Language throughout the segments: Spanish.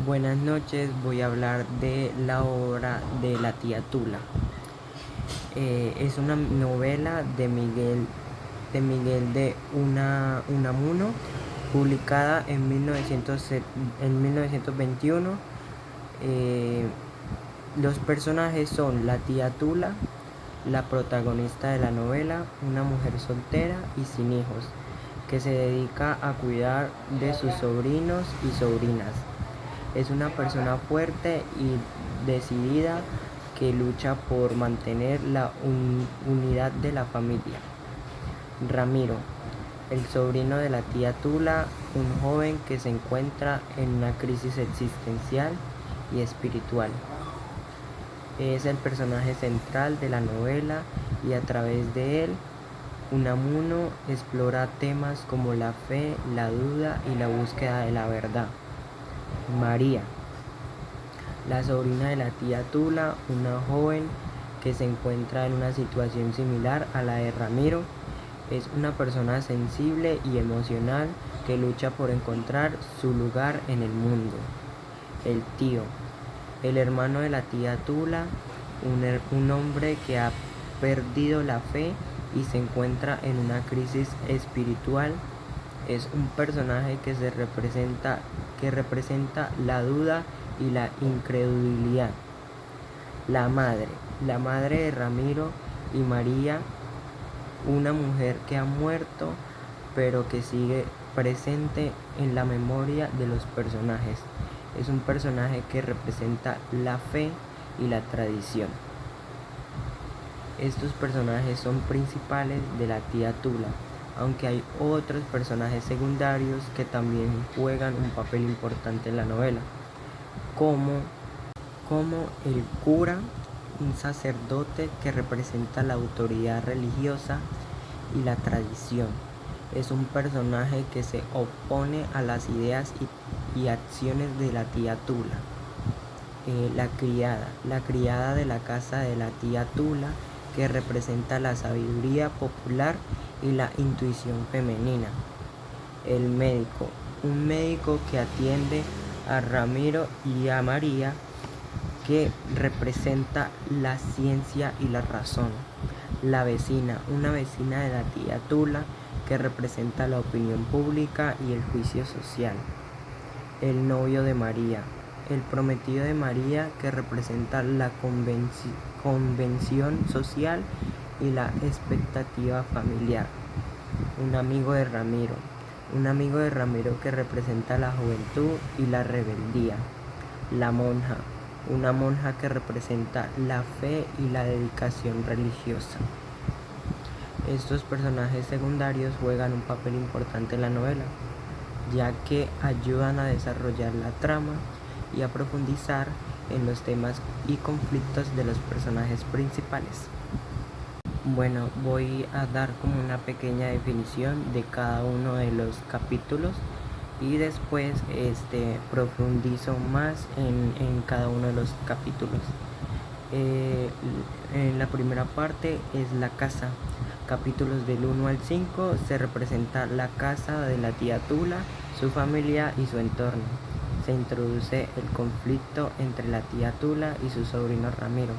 Buenas noches, voy a hablar de la obra de la tía Tula. Es una novela de Miguel de Unamuno, publicada en 1921. Los personajes son la tía Tula, la protagonista de la novela, una mujer soltera y sin hijos, que se dedica a cuidar de sus sobrinos y sobrinas. Es una persona fuerte y decidida que lucha por mantener la unidad de la familia. Ramiro, el sobrino de la tía Tula, un joven que se encuentra en una crisis existencial y espiritual. Es el personaje central de la novela y a través de él, Unamuno explora temas como la fe, la duda y la búsqueda de la verdad. María, la sobrina de la tía Tula, una joven que se encuentra en una situación similar a la de Ramiro, es una persona sensible y emocional que lucha por encontrar su lugar en el mundo. El tío, el hermano de la tía Tula, un hombre que ha perdido la fe y se encuentra en una crisis espiritual. Es un personaje que representa la duda y la incredulidad. La madre de Ramiro y María, una mujer que ha muerto pero que sigue presente en la memoria de los personajes. Es un personaje que representa la fe y la tradición. Estos personajes son principales de la tía Tula, aunque hay otros personajes secundarios que también juegan un papel importante en la novela, como el cura, un sacerdote que representa la autoridad religiosa y la tradición. Es un personaje que se opone a las ideas y acciones de la tía Tula. La criada de la casa de la tía Tula, que representa la sabiduría popular y la intuición femenina. El médico, un médico que atiende a Ramiro y a María, que representa la ciencia y la razón. La vecina, una vecina de la tía Tula, que representa la opinión pública y el juicio social. El novio de María, el prometido de María, que representa la convención social y la expectativa familiar. Un amigo de Ramiro que representa la juventud y la rebeldía. La monja, una monja que representa la fe y la dedicación religiosa. Estos personajes secundarios juegan un papel importante en la novela, ya que ayudan a desarrollar la trama y a profundizar en los temas y conflictos de los personajes principales. Bueno, voy a dar como una pequeña definición de cada uno de los capítulos y después profundizo más en cada uno de los capítulos. En la primera parte es la casa. Capítulos del 1 al 5 se representa la casa de la tía Tula, su familia y su entorno. Se introduce el conflicto entre la tía Tula y su sobrino Ramiro.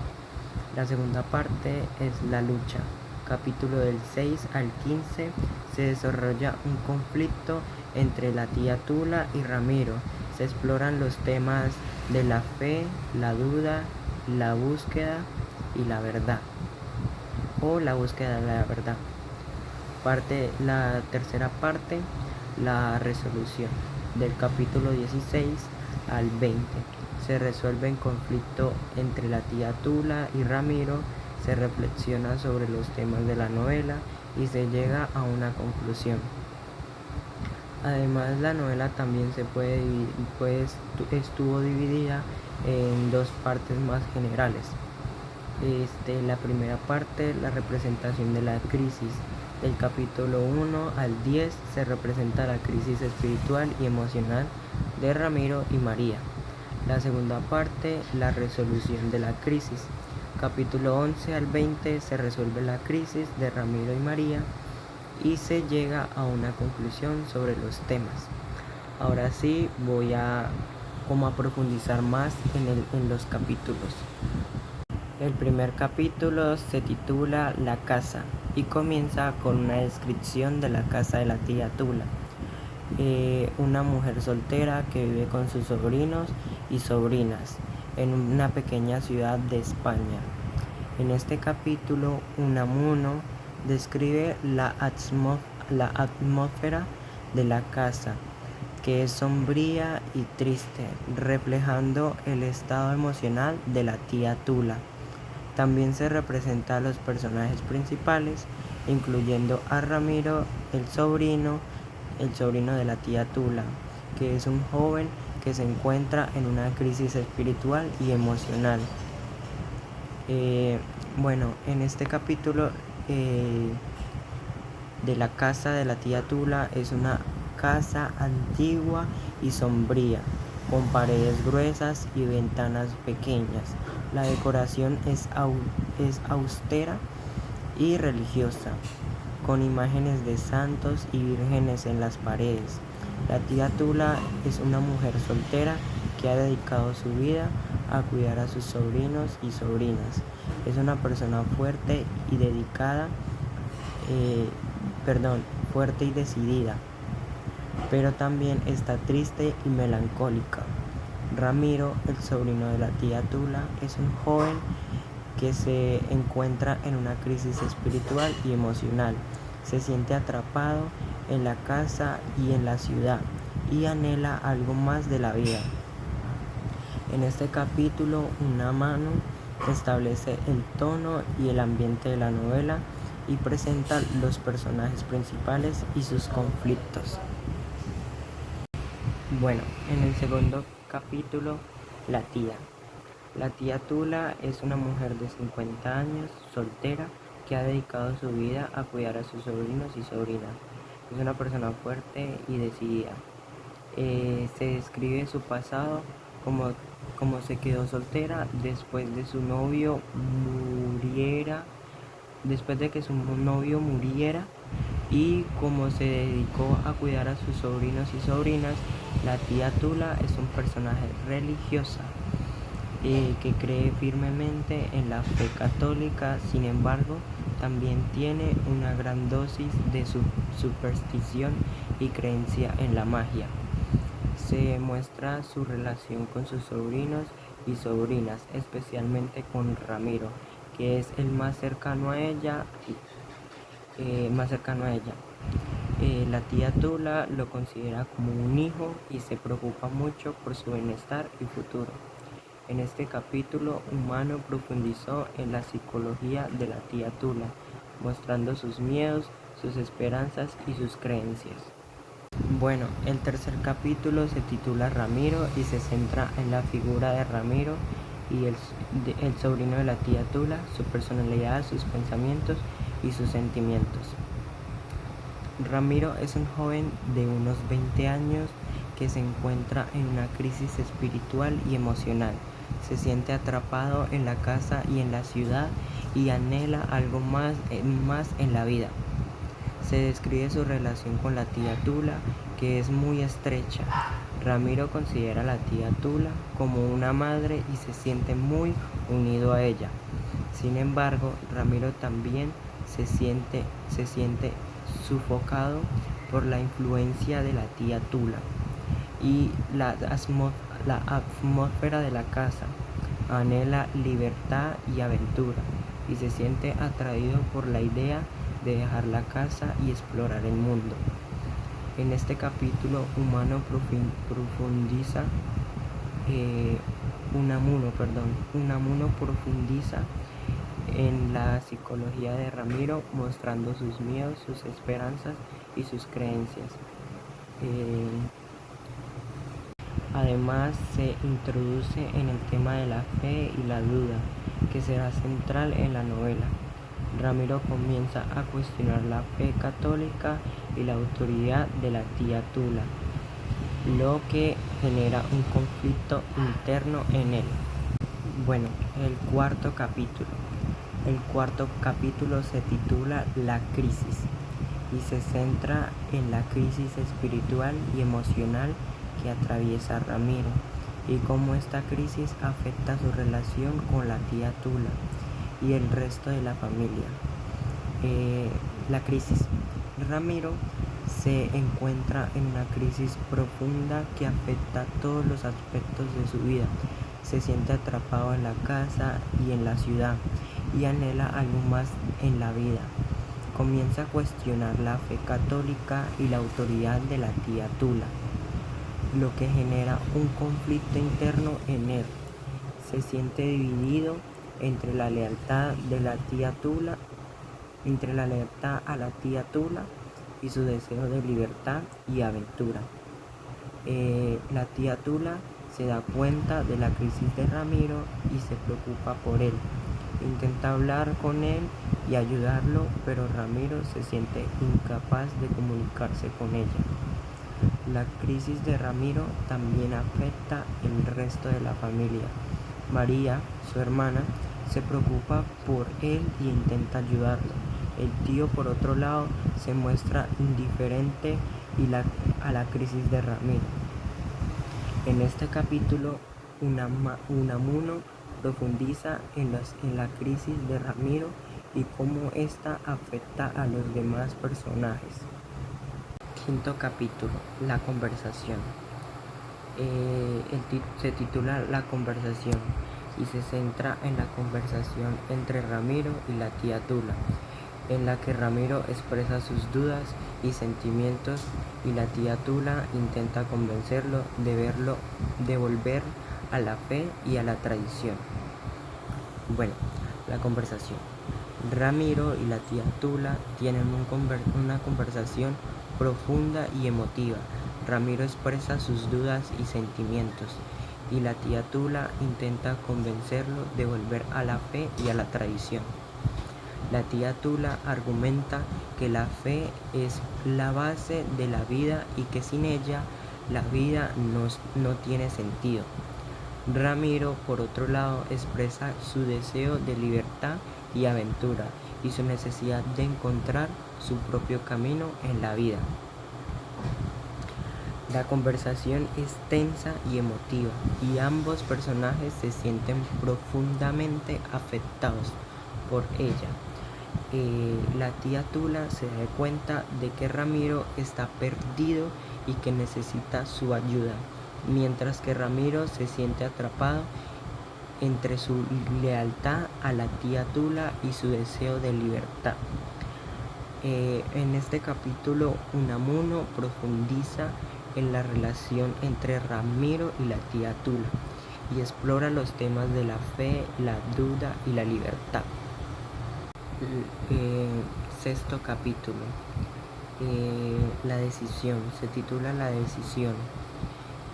La segunda parte es la lucha. Capítulo del 6 al 15 se desarrolla un conflicto entre la tía Tula y Ramiro. Se exploran los temas de la fe, la duda, la búsqueda y la verdad, o la búsqueda de la verdad. La tercera parte, la resolución. Del capítulo 16 al 20 se resuelve el conflicto entre la tía Tula y Ramiro, se reflexiona sobre los temas de la novela y se llega a una conclusión. Además, la novela también estuvo dividida en dos partes más generales. La primera parte, la representación de la crisis. Del capítulo 1 al 10 se representa la crisis espiritual y emocional de Ramiro y María. La segunda parte, la resolución de la crisis. Capítulo 11 al 20 se resuelve la crisis de Ramiro y María y se llega a una conclusión sobre los temas. Ahora sí voy a como a profundizar más en los capítulos. El primer capítulo se titula La casa y comienza con una descripción de la casa de la tía Tula, una mujer soltera que vive con sus sobrinos y sobrinas en una pequeña ciudad de España. En este capítulo, Unamuno describe la atmósfera de la casa, que es sombría y triste, reflejando el estado emocional de la tía Tula. También se representa a los personajes principales, incluyendo a Ramiro, el sobrino de la tía Tula, que es un joven que se encuentra en una crisis espiritual y emocional. En este capítulo de la casa de la tía Tula, es una casa antigua y sombría, con paredes gruesas y ventanas pequeñas. La decoración es austera y religiosa, con imágenes de santos y vírgenes en las paredes. La tía Tula es una mujer soltera que ha dedicado su vida a cuidar a sus sobrinos y sobrinas. Es una persona fuerte y decidida, pero también está triste y melancólica. Ramiro, el sobrino de la tía Tula, es un joven que se encuentra en una crisis espiritual y emocional. Se siente atrapado en la casa y en la ciudad y anhela algo más de la vida. En este capítulo, Unamuno establece el tono y el ambiente de la novela y presenta los personajes principales y sus conflictos. En el segundo capítulo, La tía Tula es una mujer de 50 años, soltera, que ha dedicado su vida a cuidar a sus sobrinos y sobrinas. Es una persona fuerte y decidida. Se describe su pasado como se quedó soltera después de que su novio muriera, y como se dedicó a cuidar a sus sobrinos y sobrinas. La tía Tula es un personaje religiosa que cree firmemente en la fe católica. Sin embargo, también tiene una gran dosis de superstición y creencia en la magia. Se muestra su relación con sus sobrinos y sobrinas, especialmente con Ramiro, que es el más cercano a ella. La tía Tula lo considera como un hijo y se preocupa mucho por su bienestar y futuro. En este capítulo, Unamuno profundizó en la psicología de la tía Tula, mostrando sus miedos, sus esperanzas y sus creencias. El tercer capítulo se titula Ramiro y se centra en la figura de Ramiro y el sobrino de la tía Tula, su personalidad, sus pensamientos y sus sentimientos. Ramiro es un joven de unos 20 años que se encuentra en una crisis espiritual y emocional. Se siente atrapado en la casa y en la ciudad y anhela algo más en la vida. Se describe su relación con la tía Tula, que es muy estrecha. Ramiro considera a la tía Tula como una madre y se siente muy unido a ella. Sin embargo, Ramiro también se siente sofocado por la influencia de la tía Tula y la atmósfera de la casa. Anhela libertad y aventura y se siente atraído por la idea de dejar la casa y explorar el mundo. En este capítulo, Unamuno profundiza en la psicología de Ramiro, mostrando sus miedos, sus esperanzas y sus creencias. Además, se introduce en el tema de la fe y la duda, que será central en la novela. Ramiro comienza a cuestionar la fe católica y la autoridad de la tía Tula, lo que genera un conflicto interno en él. El cuarto capítulo. El cuarto capítulo se titula La crisis y se centra en la crisis espiritual y emocional que atraviesa Ramiro. y cómo esta crisis afecta su relación con la tía Tula y el resto de la familia. La crisis. Ramiro se encuentra en una crisis profunda que afecta todos los aspectos de su vida. Se siente atrapado en la casa y en la ciudad y anhela algo más en la vida. Comienza a cuestionar la fe católica y la autoridad de la tía Tula, lo que genera un conflicto interno en él. Se siente dividido entre la lealtad de la tía Tula, entre la lealtad a la tía Tula y su deseo de libertad y aventura. La tía Tula se da cuenta de la crisis de Ramiro y se preocupa por él. Intenta hablar con él y ayudarlo, pero Ramiro se siente incapaz de comunicarse con ella. La crisis de Ramiro también afecta el resto de la familia. María, su hermana, se preocupa por él y intenta ayudarlo. El tío, por otro lado, se muestra indiferente a la crisis de Ramiro. En este capítulo, Unamuno profundiza en la crisis de Ramiro y cómo esta afecta a los demás personajes. Quinto capítulo, la conversación. Se titula La conversación y se centra en la conversación entre Ramiro y la tía Tula, en la que Ramiro expresa sus dudas y sentimientos y la tía Tula intenta convencerlo de volver a la fe y a la tradición. Bueno, la conversación. Ramiro y la tía Tula tienen una conversación profunda y emotiva. Ramiro expresa sus dudas y sentimientos y la tía Tula intenta convencerlo de volver a la fe y a la tradición. La tía Tula argumenta que la fe es la base de la vida y que sin ella la vida no tiene sentido. Ramiro, por otro lado, expresa su deseo de libertad y aventura y su necesidad de encontrar su propio camino en la vida. La conversación es tensa y emotiva y ambos personajes se sienten profundamente afectados por ella. La tía Tula se da cuenta de que Ramiro está perdido y que necesita su ayuda, mientras que Ramiro se siente atrapado entre su lealtad a la tía Tula y su deseo de libertad. En este capítulo, Unamuno profundiza en la relación entre Ramiro y la tía Tula y explora los temas de la fe, la duda y la libertad. Sexto capítulo, la decisión. Se titula La decisión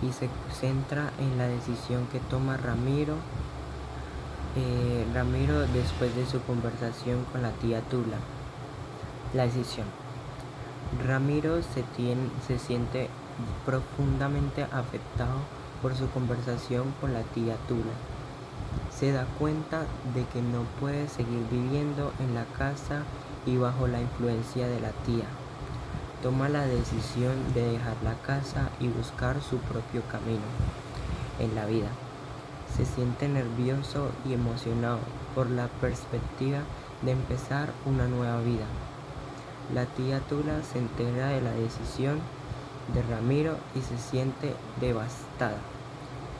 y se centra en la decisión que toma Ramiro después de su conversación con la tía Tula. La decisión. Ramiro se siente profundamente afectado por su conversación con la tía Tula. Se da cuenta de que no puede seguir viviendo en la casa y bajo la influencia de la tía. Toma la decisión de dejar la casa y buscar su propio camino en la vida. Se siente nervioso y emocionado por la perspectiva de empezar una nueva vida. La tía Tula se entera de la decisión de Ramiro y se siente devastada.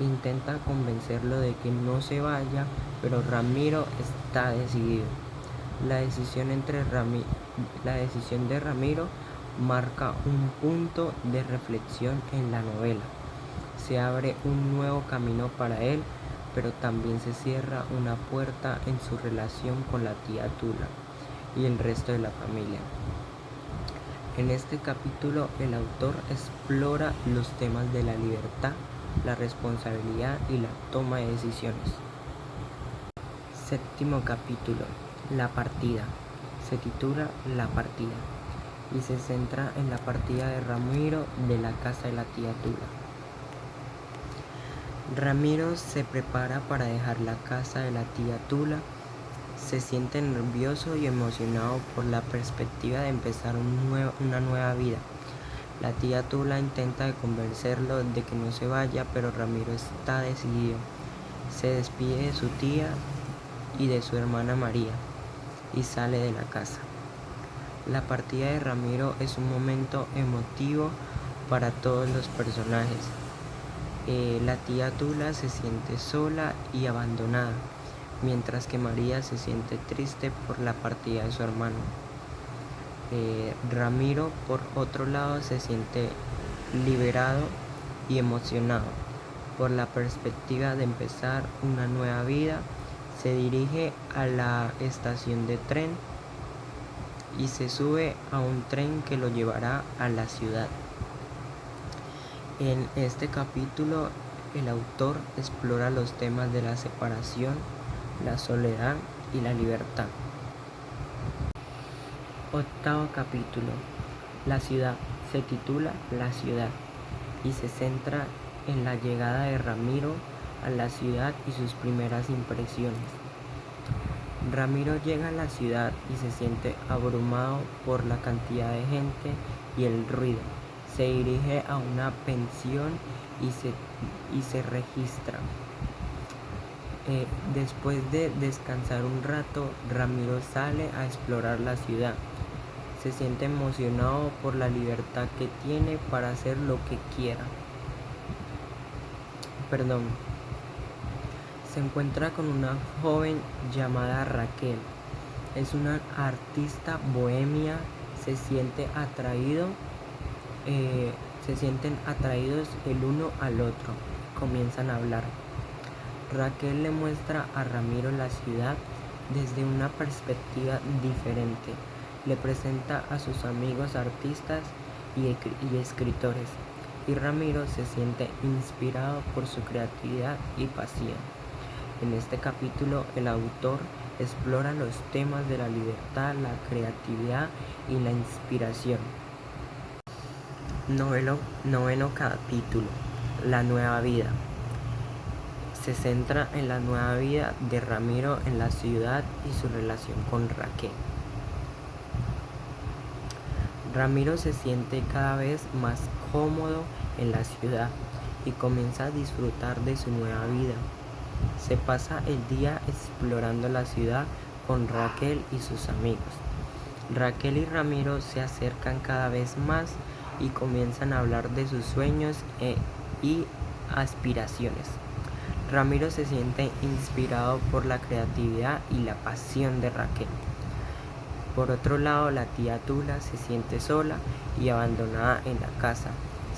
Intenta convencerlo de que no se vaya, pero Ramiro está decidido. La decisión de Ramiro marca un punto de reflexión en la novela. Se abre un nuevo camino para él, pero también se cierra una puerta en su relación con la tía Tula y el resto de la familia. En este capítulo, el autor explora los temas de la libertad, la responsabilidad y la toma de decisiones. Séptimo capítulo, la partida. Se titula La partida y se centra en la partida de Ramiro de la casa de la tía Tula. Ramiro se prepara para dejar la casa de la tía Tula. Se siente nervioso y emocionado por la perspectiva de empezar una nueva vida. La tía Tula intenta convencerlo de que no se vaya, pero Ramiro está decidido. Se despide de su tía y de su hermana María y sale de la casa. La partida de Ramiro es un momento emotivo para todos los personajes. La tía Tula se siente sola y abandonada, mientras que María se siente triste por la partida de su hermano. Ramiro, por otro lado, se siente liberado y emocionado por la perspectiva de empezar una nueva vida. Se dirige a la estación de tren y se sube a un tren que lo llevará a la ciudad. En este capítulo, el autor explora los temas de la separación, la soledad y la libertad. Octavo capítulo. La ciudad. Se titula La ciudad y se centra en la llegada de Ramiro a la ciudad y sus primeras impresiones. Ramiro llega a la ciudad y se siente abrumado por la cantidad de gente y el ruido. Se dirige a una pensión y se registra. Después de descansar un rato, Ramiro sale a explorar la ciudad. Se siente emocionado por la libertad que tiene para hacer lo que quiera. Se encuentra con una joven llamada Raquel. Es una artista bohemia. Se sienten atraídos el uno al otro. Comienzan a hablar. Raquel le muestra a Ramiro la ciudad desde una perspectiva diferente. Le presenta a sus amigos artistas y escritores, y Ramiro se siente inspirado por su creatividad y pasión. En este capítulo, el autor explora los temas de la libertad, la creatividad y la inspiración. Noveno capítulo. La nueva vida. Se centra en la nueva vida de Ramiro en la ciudad y su relación con Raquel. Ramiro se siente cada vez más cómodo en la ciudad y comienza a disfrutar de su nueva vida. Se pasa el día explorando la ciudad con Raquel y sus amigos. Raquel y Ramiro se acercan cada vez más y comienzan a hablar de sus sueños y aspiraciones. Ramiro se siente inspirado por la creatividad y la pasión de Raquel. Por otro lado, la tía Tula se siente sola y abandonada en la casa.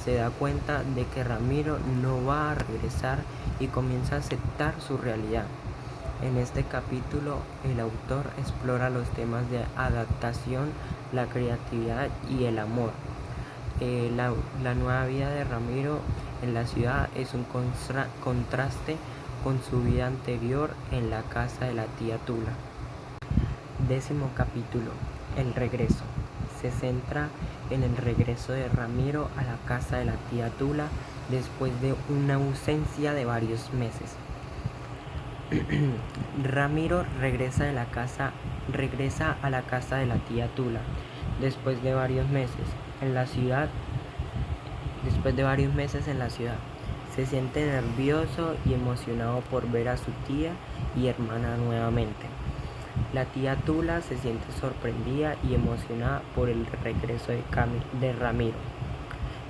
Se da cuenta de que Ramiro no va a regresar y comienza a aceptar su realidad. En este capítulo, el autor explora los temas de adaptación, la creatividad y el amor. La nueva vida de Ramiro en la ciudad es un contraste con su vida anterior en la casa de la tía Tula. 10º capítulo. El regreso. Se centra en el regreso de Ramiro a la casa de la tía Tula después de una ausencia de varios meses. Ramiro regresa a la casa de la tía Tula después de varios meses en la ciudad. Se siente nervioso y emocionado por ver a su tía y hermana nuevamente. La tía Tula se siente sorprendida y emocionada por el regreso de Ramiro.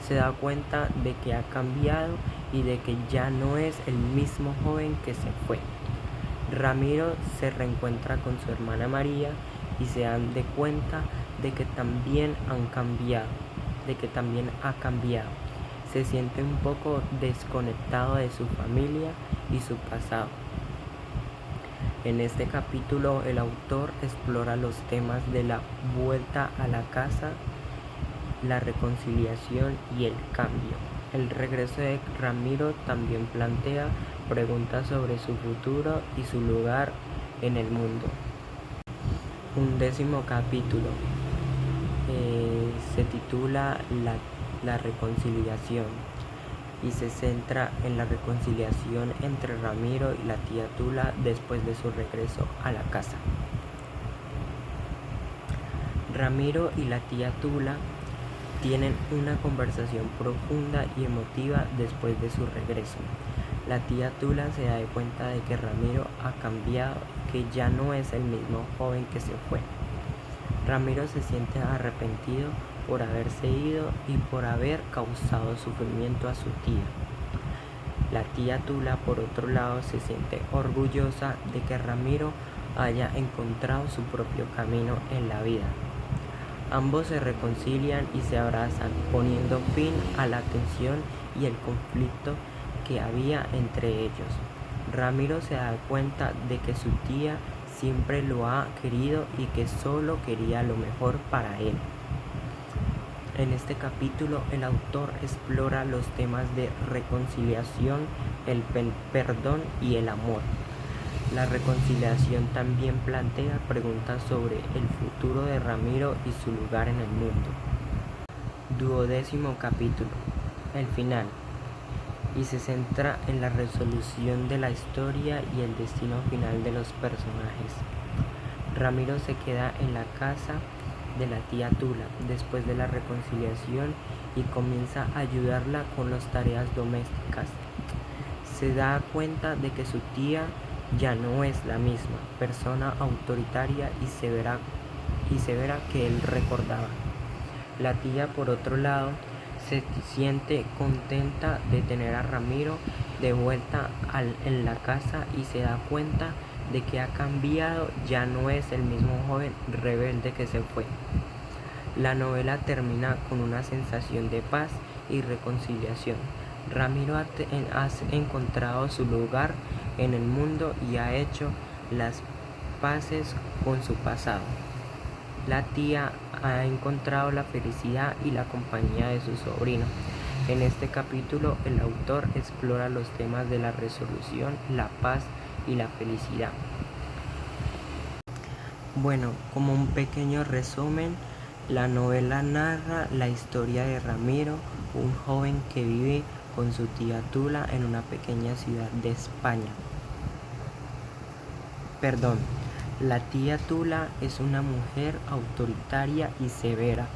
Se da cuenta de que ha cambiado y de que ya no es el mismo joven que se fue. Ramiro se reencuentra con su hermana María y se dan de cuenta de que también ha cambiado. Se siente un poco desconectado de su familia y su pasado. En este capítulo, el autor explora los temas de la vuelta a la casa, la reconciliación y el cambio. El regreso de Ramiro también plantea preguntas sobre su futuro y su lugar en el mundo. 11º capítulo. Se titula La reconciliación y se centra en la reconciliación entre Ramiro y la tía Tula después de su regreso a la casa. Ramiro y la tía Tula Tienen una conversación profunda y emotiva después de su regreso. La tía Tula se da cuenta de que Ramiro ha cambiado, que ya no es el mismo joven que se fue. Ramiro se siente arrepentido por haberse ido y por haber causado sufrimiento a su tía. La tía Tula, por otro lado, se siente orgullosa de que Ramiro haya encontrado su propio camino en la vida. Ambos se reconcilian y se abrazan, poniendo fin a la tensión y el conflicto que había entre ellos. Ramiro se da cuenta de que su tía siempre lo ha querido y que solo quería lo mejor para él. En este capítulo el autor explora los temas de reconciliación, el perdón y el amor. La reconciliación también plantea preguntas sobre el futuro de Ramiro y su lugar en el mundo. 12º capítulo, el final, y se centra en la resolución de la historia y el destino final de los personajes. Ramiro se queda en la casa de la tía Tula después de la reconciliación y comienza a ayudarla con las tareas domésticas. Se da cuenta de que su tía ya no es la misma persona autoritaria y severa que él recordaba. La tía, por otro lado, se siente contenta de tener a Ramiro de vuelta en la casa y se da cuenta de que ha cambiado, ya no es el mismo joven rebelde que se fue. La novela termina con una sensación de paz y reconciliación. Ramiro ha encontrado su lugar en el mundo y ha hecho las paces con su pasado. La tía ha encontrado la felicidad y la compañía de su sobrino. En este capítulo el autor explora los temas de la resolución, la paz y la felicidad. Bueno, como un pequeño resumen, la novela narra la historia de Ramiro, un joven que vive con su tía Tula en una pequeña ciudad de España. La tía Tula es una mujer autoritaria y severa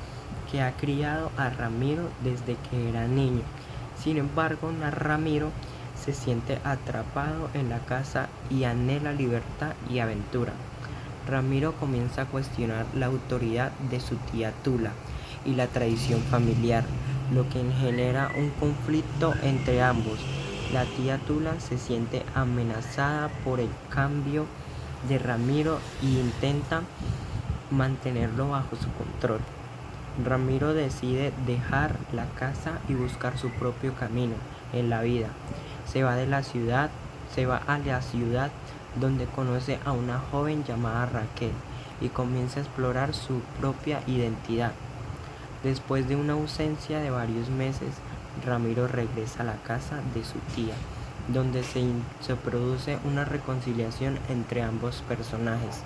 que ha criado a Ramiro desde que era niño. Sin embargo, Ramiro se siente atrapado en la casa y anhela libertad y aventura. Ramiro comienza a cuestionar la autoridad de su tía Tula y la tradición familiar, lo que genera un conflicto entre ambos. La tía Tula se siente amenazada por el cambio de Ramiro y intenta mantenerlo bajo su control. Ramiro decide dejar la casa y buscar su propio camino en la vida. Se va a la ciudad donde conoce a una joven llamada Raquel y comienza a explorar su propia identidad. Después de una ausencia de varios meses, Ramiro regresa a la casa de su tía, donde se produce una reconciliación entre ambos personajes.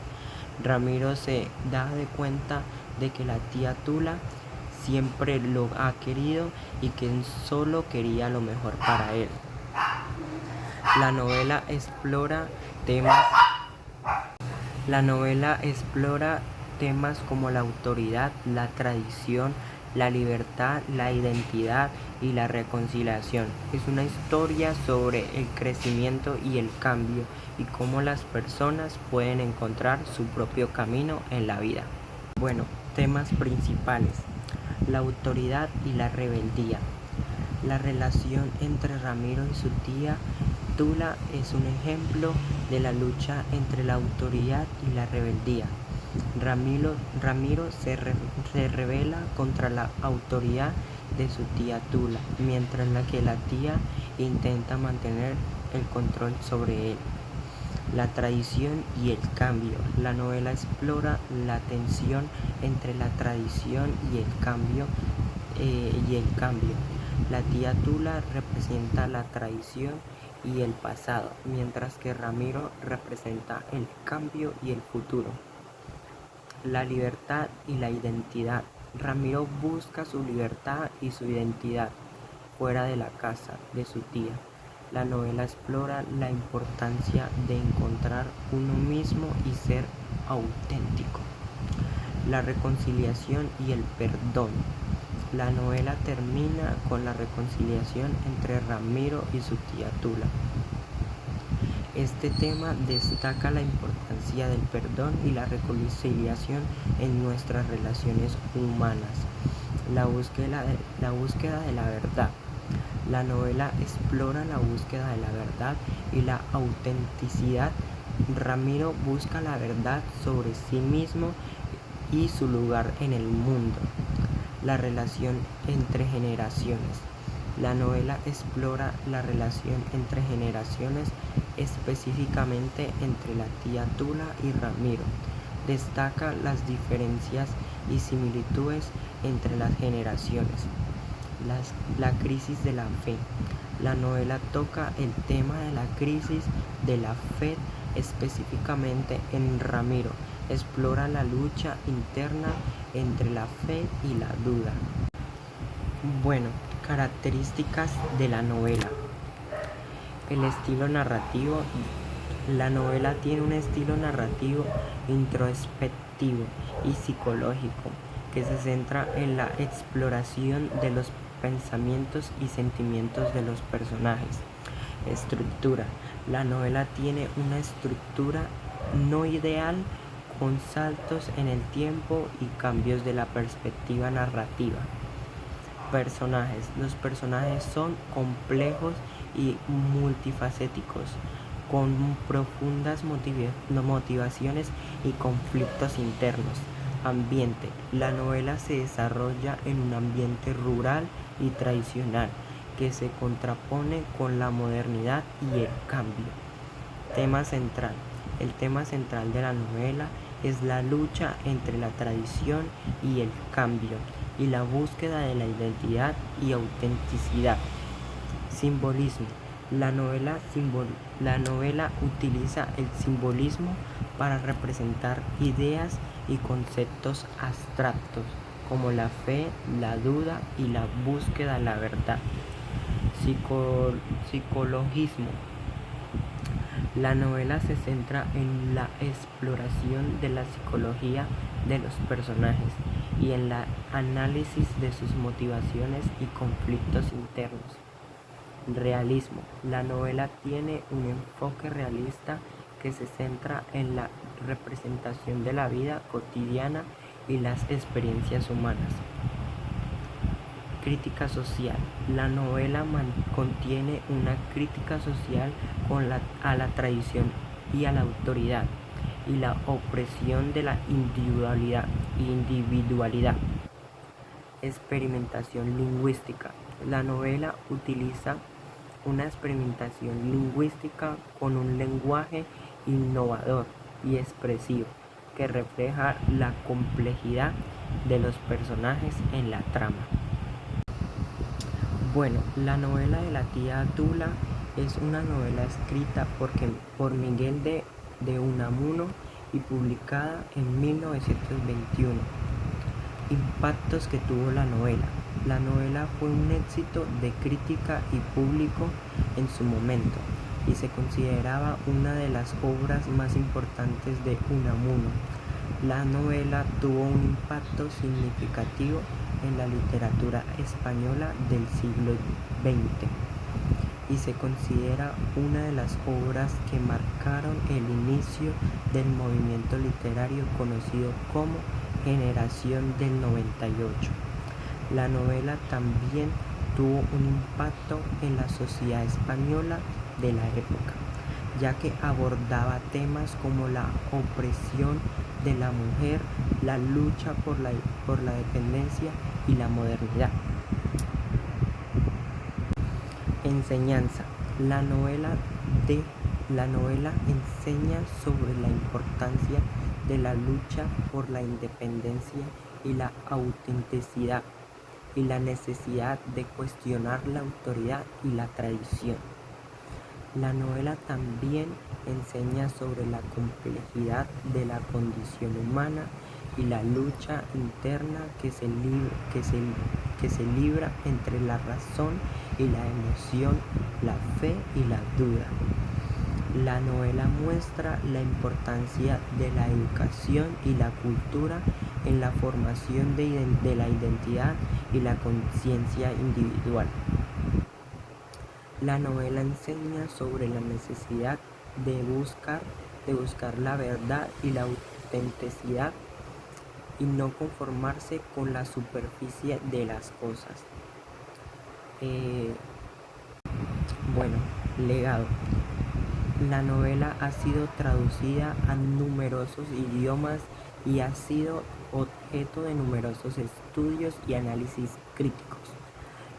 Ramiro se da cuenta de que la tía Tula siempre lo ha querido y que solo quería lo mejor para él. La novela explora temas como la autoridad, la tradición, la libertad, la identidad y la reconciliación. Es una historia sobre el crecimiento y el cambio y cómo las personas pueden encontrar su propio camino en la vida. Bueno, temas principales: la autoridad y la rebeldía. La relación entre Ramiro y su tía Tula es un ejemplo de la lucha entre la autoridad y la rebeldía. Ramiro se rebela contra la autoridad de su tía Tula, mientras que la tía intenta mantener el control sobre él. La tradición y el cambio. La novela explora la tensión entre la tradición y el cambio. La tía Tula representa la tradición y el pasado, mientras que Ramiro representa el cambio y el futuro. La libertad y la identidad. Ramiro busca su libertad y su identidad fuera de la casa de su tía. La novela explora la importancia de encontrar uno mismo y ser auténtico. La reconciliación y el perdón. La novela termina con la reconciliación entre Ramiro y su tía Tula. Este tema destaca la importancia del perdón y la reconciliación en nuestras relaciones humanas. La búsqueda de la verdad. La novela explora la búsqueda de la verdad y la autenticidad. Ramiro busca la verdad sobre sí mismo y su lugar en el mundo. La relación entre generaciones. La novela explora la relación entre generaciones, específicamente entre la tía Tula y Ramiro. Destaca las diferencias y similitudes entre las generaciones. La crisis de la fe. La novela toca el tema de la crisis de la fe, específicamente en Ramiro. Explora la lucha interna entre la fe y la duda. Bueno, características de la novela. El estilo narrativo. La novela tiene un estilo narrativo introspectivo y psicológico que se centra en la exploración de los pensamientos y sentimientos de los personajes. Estructura. La novela tiene una estructura no ideal, con saltos en el tiempo y cambios de la perspectiva narrativa. Personajes. Los personajes son complejos y multifacéticos, con profundas motivaciones y conflictos internos. Ambiente. La novela se desarrolla en un ambiente rural y tradicional que se contrapone con la modernidad y el cambio. Tema central. El tema central de la novela es la lucha entre la tradición y el cambio y la búsqueda de la identidad y autenticidad. Simbolismo. La novela utiliza el simbolismo para representar ideas y conceptos abstractos como la fe, la duda y la búsqueda de la verdad. Psicologismo. La novela se centra en la exploración de la psicología de los personajes y en el análisis de sus motivaciones y conflictos internos. Realismo. La novela tiene un enfoque realista que se centra en la representación de la vida cotidiana y las experiencias humanas. Crítica social. La novela contiene una crítica social a la tradición y a la autoridad y la opresión de la individualidad. Experimentación lingüística. La novela utiliza una experimentación lingüística con un lenguaje innovador y expresivo que refleja la complejidad de los personajes en la trama. Bueno, la novela de la tía Tula es una novela escrita por Miguel de Unamuno y publicada en 1921. Impactos que tuvo la novela. La novela fue un éxito de crítica y público en su momento y se consideraba una de las obras más importantes de Unamuno. La novela tuvo un impacto significativo en la literatura española del siglo XX y se considera una de las obras que marcaron el inicio del movimiento literario conocido como Generación del 98. La novela también tuvo un impacto en la sociedad española de la época, ya que abordaba temas como la opresión de la mujer, la lucha por la dependencia y la modernidad. Enseñanza. La novela enseña sobre la importancia de la lucha por la independencia y la autenticidad y la necesidad de cuestionar la autoridad y la tradición. La novela también enseña sobre la complejidad de la condición humana y la lucha interna que se libra entre la razón y la emoción, la fe y la duda. La novela muestra la importancia de la educación y la cultura en la formación de la identidad y la conciencia individual. La novela enseña sobre la necesidad de buscar la verdad y la autenticidad y no conformarse con la superficie de las cosas. Bueno, legado. La novela ha sido traducida a numerosos idiomas y ha sido objeto de numerosos estudios y análisis críticos.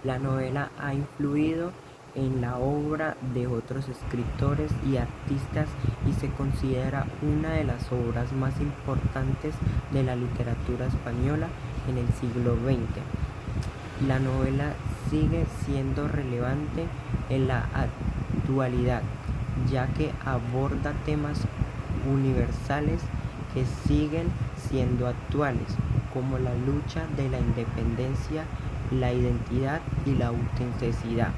La novela ha influido en la obra de otros escritores y artistas y se considera una de las obras más importantes de la literatura española en el siglo XX. La novela sigue siendo relevante en la actualidad, ya que aborda temas universales que siguen siendo actuales, como la lucha de la independencia, la identidad y la autenticidad.